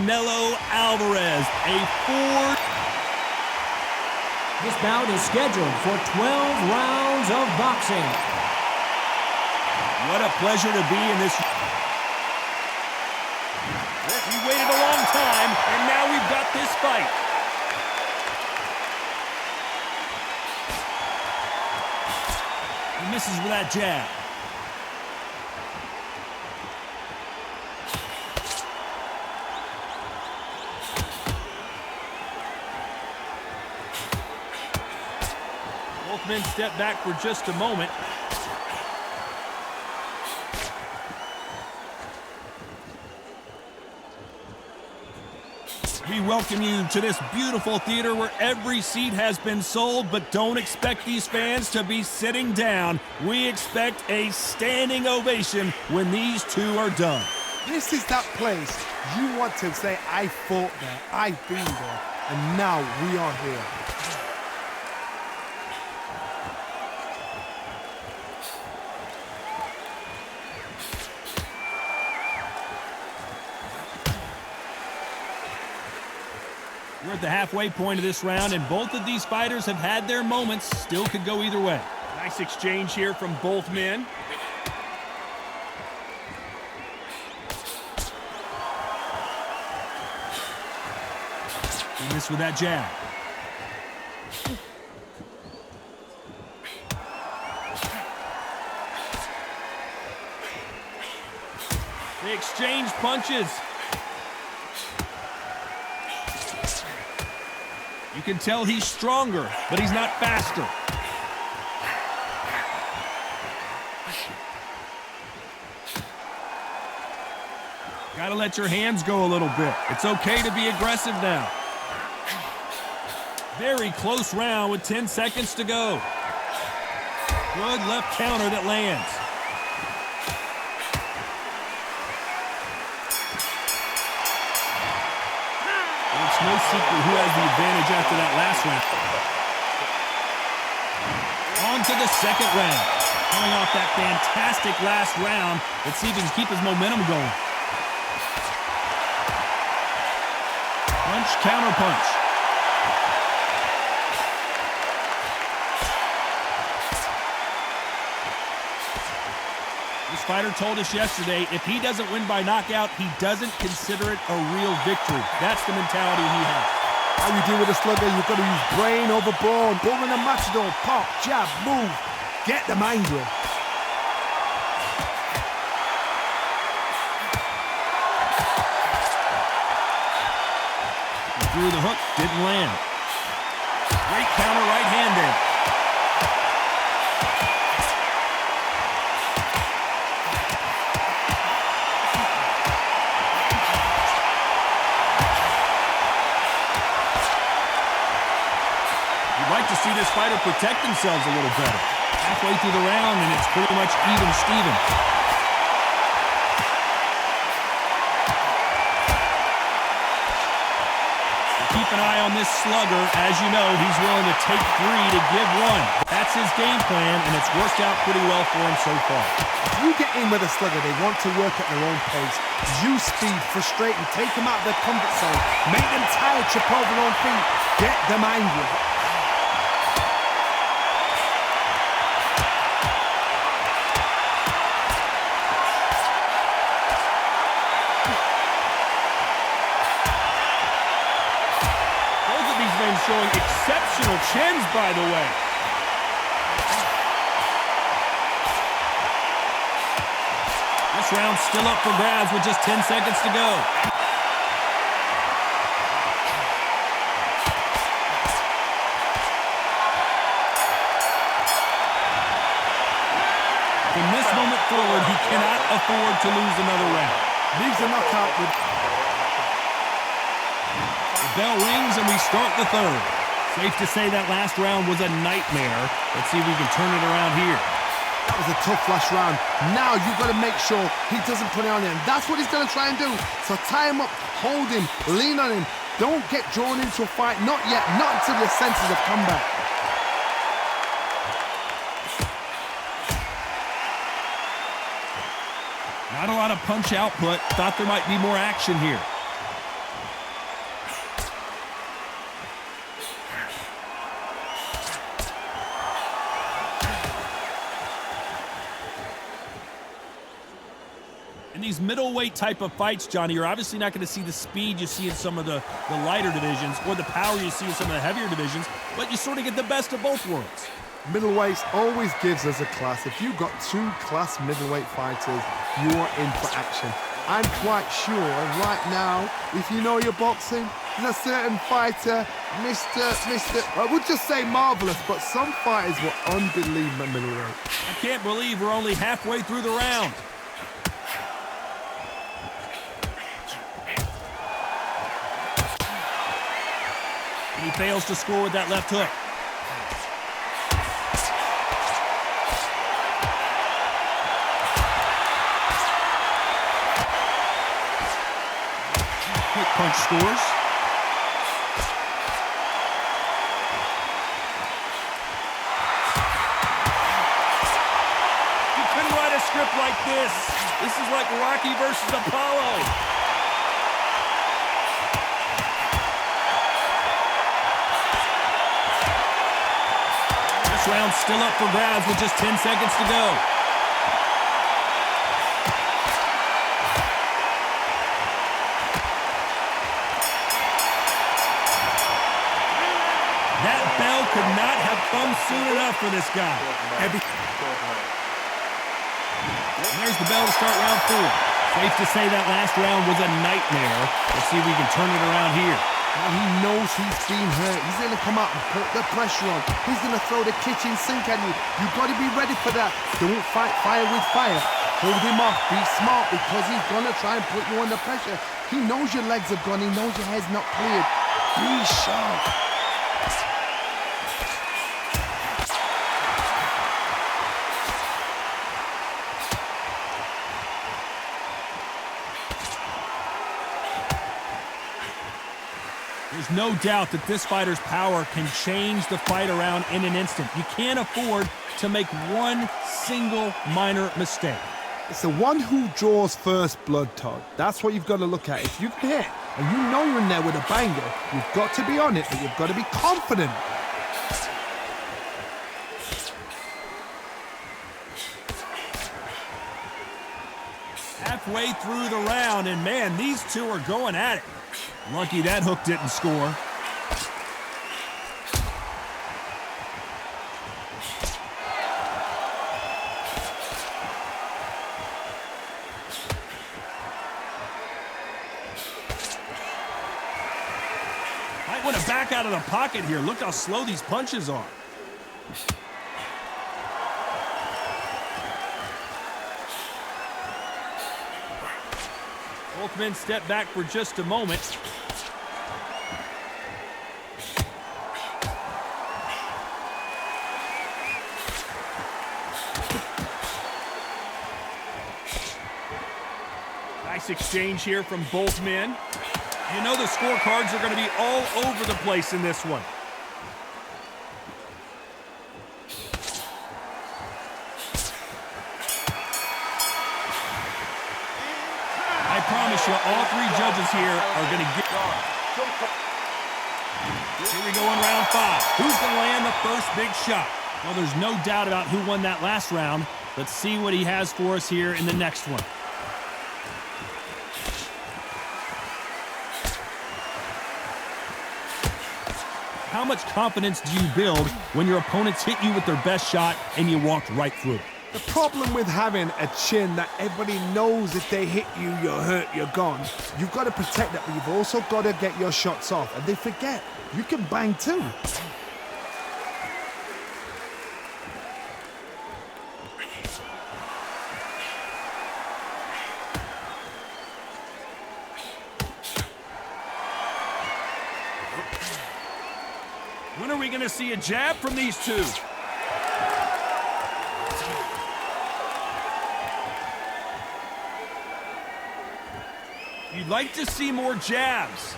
Canelo Alvarez, a four. This bout is scheduled for 12 rounds of boxing. What a pleasure to be in this. We waited a long time, and now we've got this fight. He misses with that jab. Both men step back for just a moment. We welcome you to this beautiful theater where every seat has been sold, but don't expect these fans to be sitting down. We expect a standing ovation when these two are done. This is that place you want to say, I fought there, I've been there, and now we are here. We're at the halfway point of this round, and both of these fighters have had their moments. Still could go either way. Nice exchange here from both men. He missed with that jab. They exchange punches. You can tell he's stronger, but he's not faster. Gotta let your hands go a little bit. It's okay to be aggressive now. Very close round with 10 seconds to go. Good left counter that lands. It's no secret who has the advantage after that last round. On to the second round. Coming off that fantastic last round, let's see if he can keep his momentum going. Punch, counter punch. This fighter told us yesterday, if he doesn't win by knockout, he doesn't consider it a real victory. That's the mentality he has. How you deal with a slugger, you've got to use brain over bone. Bull in a matador, pop, jab, move. Get them angry. He threw the hook, didn't land. Great counter right hand there. Like to see this fighter protect themselves a little better. Halfway through the round, and it's pretty much even Steven. Keep an eye on this slugger. As you know, he's willing to take 3 to give 1. That's his game plan, and it's worked out pretty well for him so far. If you get in with a slugger, they want to work at their own pace. Use speed, frustrate them, take them out of their comfort zone, make them tired, trip over their own feet, get them angry. Showing exceptional chins, by the way. This round's still up for grabs with just 10 seconds to go. From this moment forward, he cannot afford to lose another round. Leaves a knockout with... Bell rings and we start the third. Safe to say that last round was a nightmare. Let's see if we can turn it around here. That was a tough last round. Now you've got to make sure he doesn't put it on him. That's what he's going to try and do. So tie him up, hold him, lean on him. Don't get drawn into a fight. Not yet. Not until your senses have come back. Not a lot of punch output. Thought there might be more action here. these middleweight type of fights, Johnny, you're obviously not going to see the speed you see in some of the lighter divisions or the power you see in some of the heavier divisions, but you sort of get the best of both worlds. Middleweights always gives us a class. If you've got two class middleweight fighters, you are in for action. I'm quite sure right now, if you know your boxing, there's a certain fighter, I would just say marvelous, but some fighters were unbelievable middleweight. I can't believe we're only halfway through the round. He fails to score with that left hook. Quick punch scores. You couldn't write a script like this. This is like Rocky versus Apollo. This round's still up for grabs with just 10 seconds to go. That bell could not have come soon enough for this guy. And there's the bell to start round 4. Safe to say that last round was a nightmare. Let's see if we can turn it around here. Now he knows he's been hurt. He's going to come out and put the pressure on. He's going to throw the kitchen sink at you. You've got to be ready for that. Don't fight fire with fire. Hold him off. Be smart because he's going to try and put you under pressure. He knows your legs are gone. He knows your head's not cleared. Be sharp. There's no doubt that this fighter's power can change the fight around in an instant. You can't afford to make one single minor mistake. It's the one who draws first blood, Todd. That's what you've got to look at. If you can hit and you know you're in there with a banger, you've got to be on it, but you've got to be confident. Halfway through the round, and man, these two are going at it. Lucky that hook didn't score. Might want to back out of the pocket here. Look how slow these punches are. Both men step back for just a moment. Nice exchange here from both men. You know the scorecards are going to be all over the place in this one. I promise you, all three judges here are going to get... Here we go in round 5. Who's going to land the first big shot? Well, there's no doubt about who won that last round. Let's see what he has for us here in the next one. How much confidence do you build when your opponents hit you with their best shot and you walked right through it? The problem with having a chin that everybody knows if they hit you, you're hurt, you're gone. You've got to protect that, but you've also got to get your shots off. And they forget, you can bang too. When are we going to see a jab from these two? You'd like to see more jabs.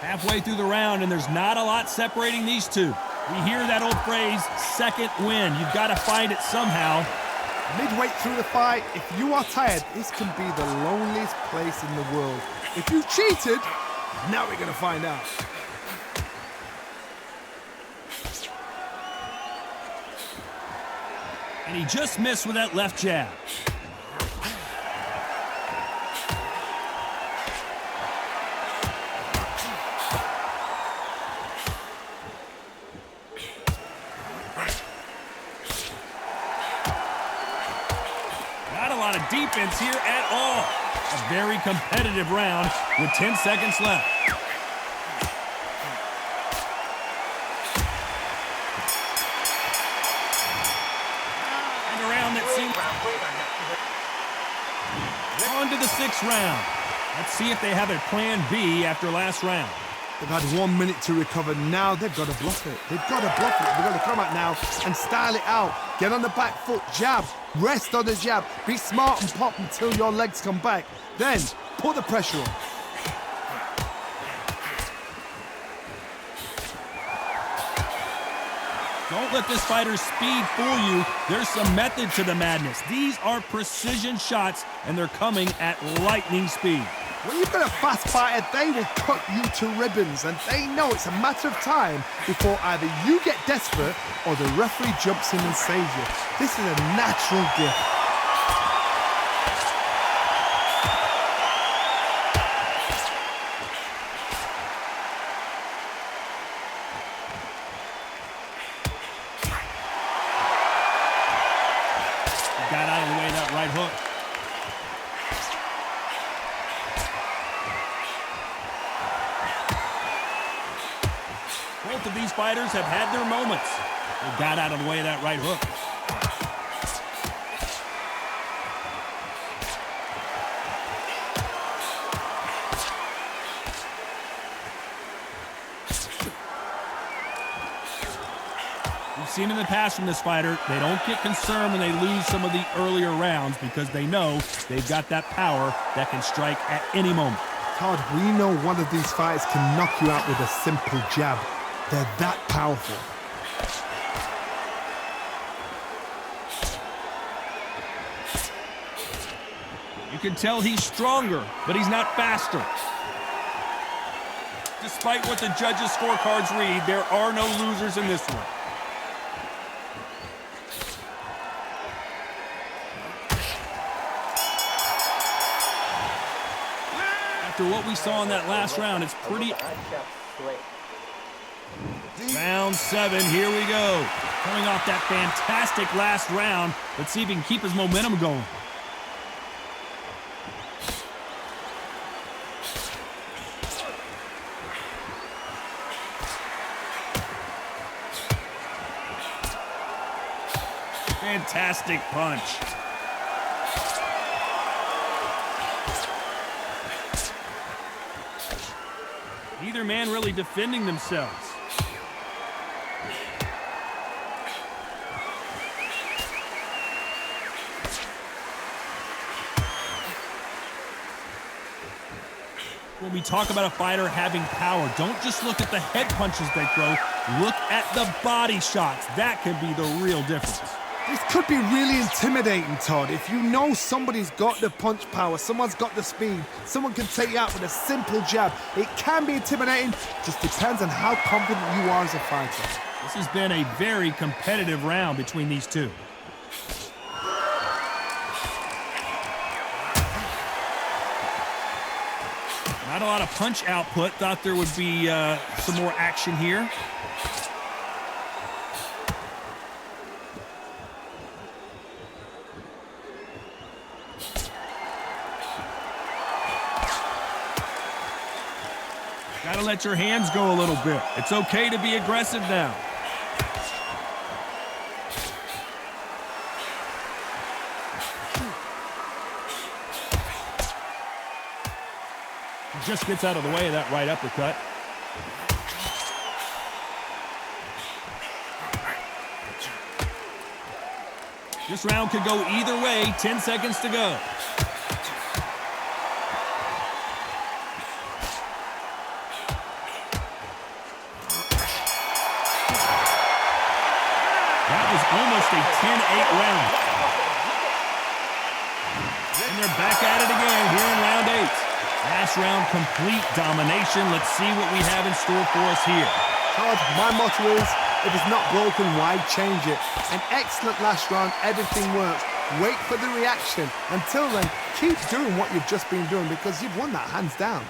Halfway through the round, and there's not a lot separating these two. We hear that old phrase, second win. You've got to find it somehow. Midway through the fight, if you are tired, this can be the loneliest place in the world. If you cheated, Now we're going to find out. And he just missed with that left jab. Not a lot of defense here at all. A very competitive round with 10 seconds left. On to the 6th round. Let's see if they have a plan B after last round. They've had 1 minute to recover. Now they've got to bluff it. They've got to bluff it. They've got to come out now and style it out. Get on the back foot, jab, rest on the jab. Be smart and pop until your legs come back. Then put the pressure on. Don't let this fighter's speed fool you. There's some method to the madness. These are precision shots, and they're coming at lightning speed. When you've got a fast fighter, they will cut you to ribbons, and they know it's a matter of time before either you get desperate or the referee jumps in and saves you. This is a natural gift. Got out of the way of that right hook. Both of these fighters have had their moments. They got out of the way of that right hook. We've seen in the past from this fighter, they don't get concerned when they lose some of the earlier rounds because they know they've got that power that can strike at any moment. Todd, we know one of these fighters can knock you out with a simple jab. They're that powerful. You can tell he's stronger, but he's not faster. Despite what the judges' scorecards read, there are no losers in this one. After what we saw in that last round, it's pretty... Round 7, here we go. Coming off that fantastic last round, let's see if he can keep his momentum going. Fantastic punch. Neither man really defending themselves. When we talk about a fighter having power, don't just look at the head punches they throw. Look at the body shots. That can be the real difference. This could be really intimidating, Todd. If you know somebody's got the punch power, someone's got the speed, someone can take you out with a simple jab, it can be intimidating. Just depends on how confident you are as a fighter. This has been a very competitive round between these two. Not a lot of punch output. Thought there would be some more action here. Gotta let your hands go a little bit. It's okay to be aggressive now. He just gets out of the way of that right uppercut. This round could go either way. 10 seconds to go. Almost a 10-8 round. And they're back at it again here in round 8. Last round, complete domination. Let's see what we have in store for us here. Todd, my motto is, if it's not broken, why change it? An excellent last round, everything works. Wait for the reaction. Until then, keep doing what you've just been doing because you've won that hands down.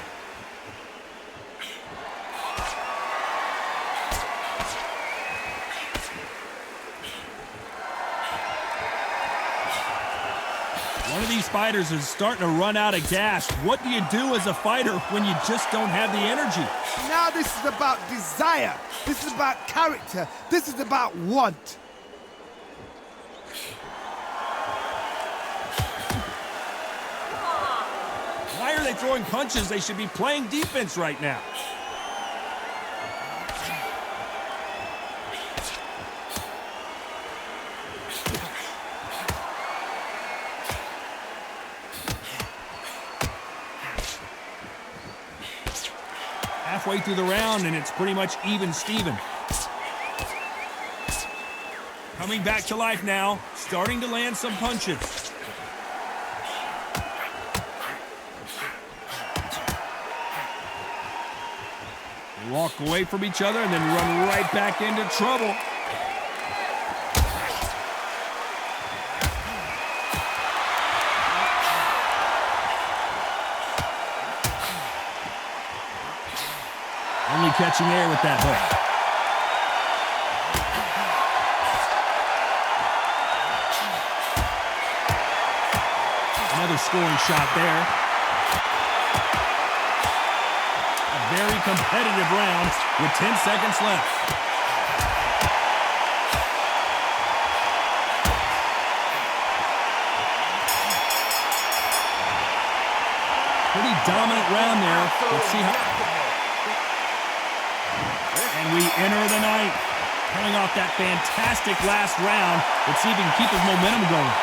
One of these fighters is starting to run out of gas. What do you do as a fighter when you just don't have the energy? Now this is about desire. This is about character. This is about want. Why are they throwing punches? They should be playing defense right now. Halfway through the round, and it's pretty much even Steven. Coming back to life now, starting to land some punches. They walk away from each other and then run right back into trouble. Only catching air with that hook. Another scoring shot there. A very competitive round with 10 seconds left. Pretty dominant round there. Let's see how... And we enter the ninth. Coming off that fantastic last round. Let's see if he can keep his momentum going.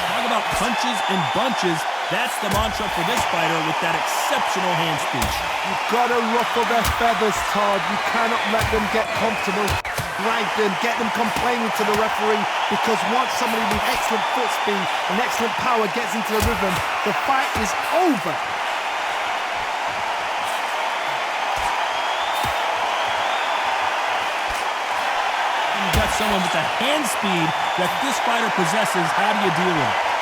Talk about punches and bunches. That's the mantra for this fighter with that exceptional hand speed. You've got to ruffle their feathers, Todd. You cannot let them get comfortable. Drag them, get them complaining to the referee, because once somebody with excellent foot speed and excellent power gets into the rhythm, the fight is over. You've got someone with the hand speed that this fighter possesses. How do you deal with it?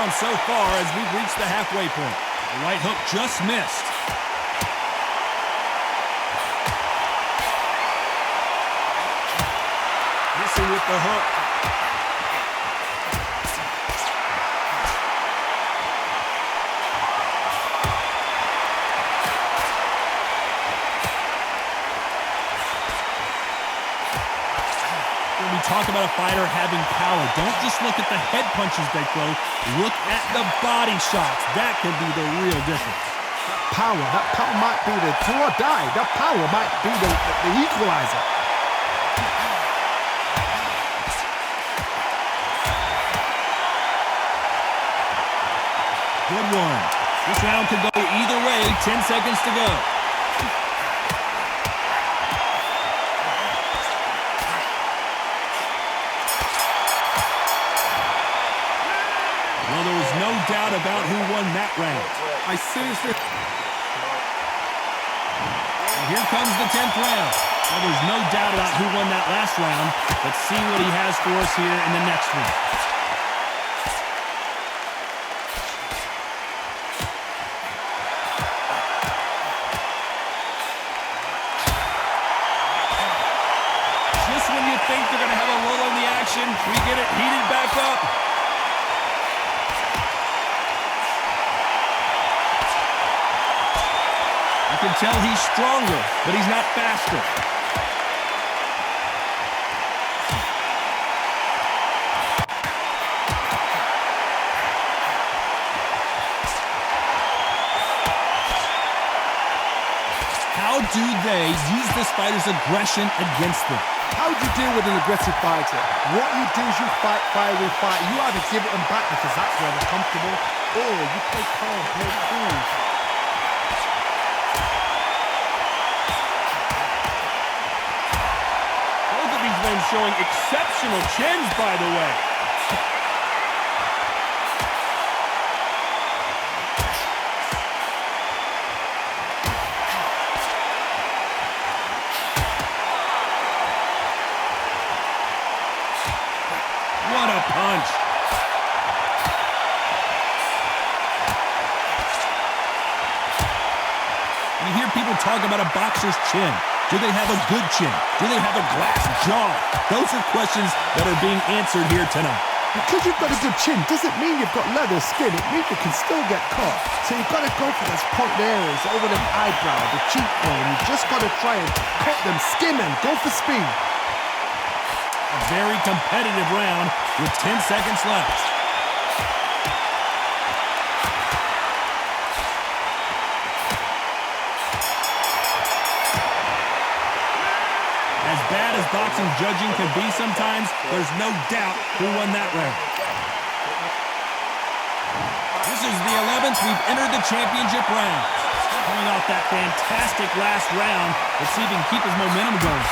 So far as we've reached the halfway point. The right hook just missed. Missing with the hook. When we talk about a fighter having power, don't just look at the head punches they throw. Look at the body shots. That could be the real difference. That power might be the do or die. That power might be the equalizer. Good one. This round could go either way. 10 seconds to go. Well, there was no doubt about who won that round. I seriously... And here comes the 10th round. Well, there's no doubt about who won that last round. Let's see what he has for us here in the next one. Just when you think they're going to have a lull in the action, we get it heated back up. You can tell he's stronger, but he's not faster. How How do they use this fighter's aggression against them? How do you deal with an aggressive fighter? What you do is you fight, fire with fight. You either give it them back because that's where they're comfortable, or you play calm, play cool. Both of these men showing exceptional chins, by the way. What a punch. You hear people talk about a boxer's chin. Do they have a good chin? Do they have a glass jaw? Those are questions that are being answered here tonight. Because you've got a good chin doesn't mean you've got leather skin. It means you can still get caught. So you've got to go for those pointed areas over the eyebrow, the cheekbone. You've just got to try and cut them, skim them, go for speed. A very competitive round with 10 seconds left. As bad as boxing judging can be sometimes, there's no doubt who won that round. This is the 11th we've entered the championship round. Coming off that fantastic last round, let's see if he can keep his momentum going.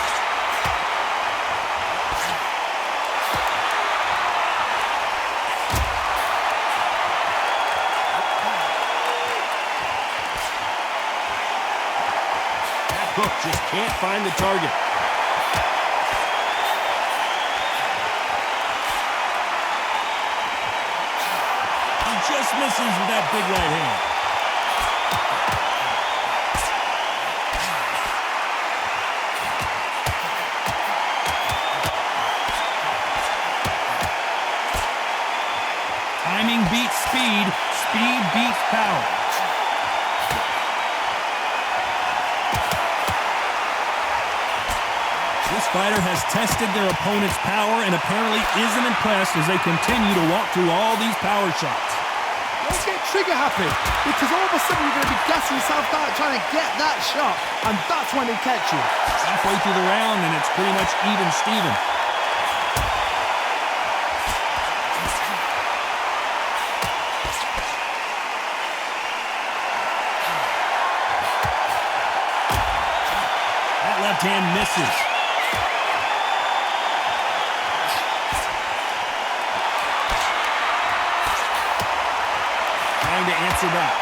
Hook just can't find the target. He just misses with that big right hand. Timing beats speed, speed beats power. This fighter has tested their opponent's power and apparently isn't impressed as they continue to walk through all these power shots. Don't get trigger happy, because all of a sudden you're going to be gassing yourself out trying to get that shot, and that's when they catch you. Halfway through the round and it's pretty much even Steven. That left hand misses. To answer that.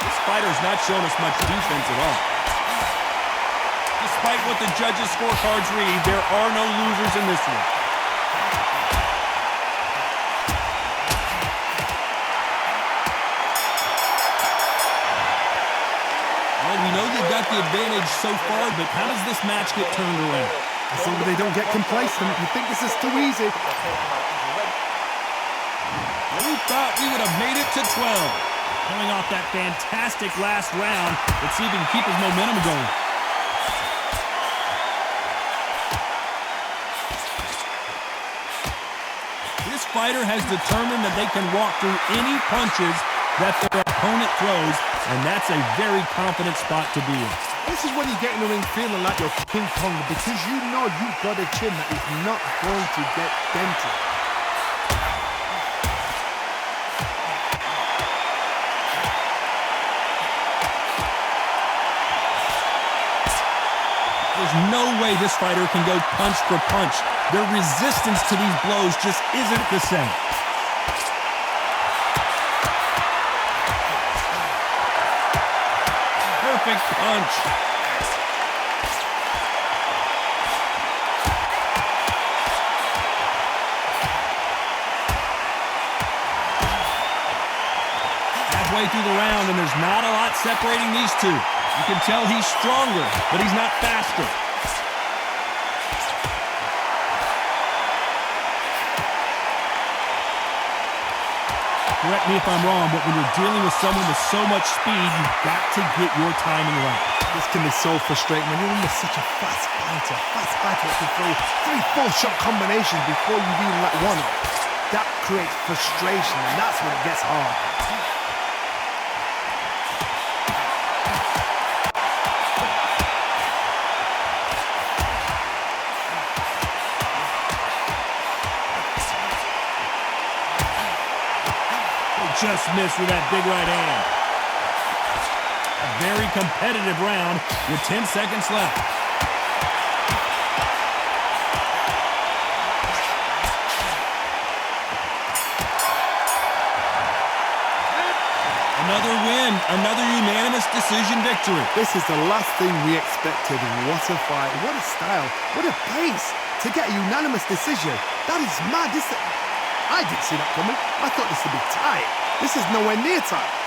This fighter's not shown us much defense at all. Despite what the judges' scorecards read, there are no losers in this one. We know they've got the advantage so far, but how does this match get turned around? So they don't get complacent. You think this is too easy. We thought we would have made it to 12. Coming off that fantastic last round, let's see if he can keep his momentum going. This fighter has determined that they can walk through any punches that their opponent throws, and that's a very confident spot to be in. This is when you get in the ring feeling like you're King Kong, because you know you've got a chin that is not going to get dented. There's no way this fighter can go punch for punch. Their resistance to these blows just isn't the same. Perfect punch. Halfway through the round, and there's not a lot separating these two. You can tell he's stronger, but he's not faster. Correct me if I'm wrong, but when you're dealing with someone with so much speed, you've got to get your timing right. This can be so frustrating when you're under such a fast fighter that can throw 3 full-shot combinations before you even let one up. That creates frustration, and that's when it gets hard. Just missed with that big right hand. A very competitive round with 10 seconds left. Another win, another unanimous decision victory. This is the last thing we expected. What a fight, what a style, what a pace to get a unanimous decision. That is mad. I didn't see that coming. I thought this would be tight. This is nowhere near tight.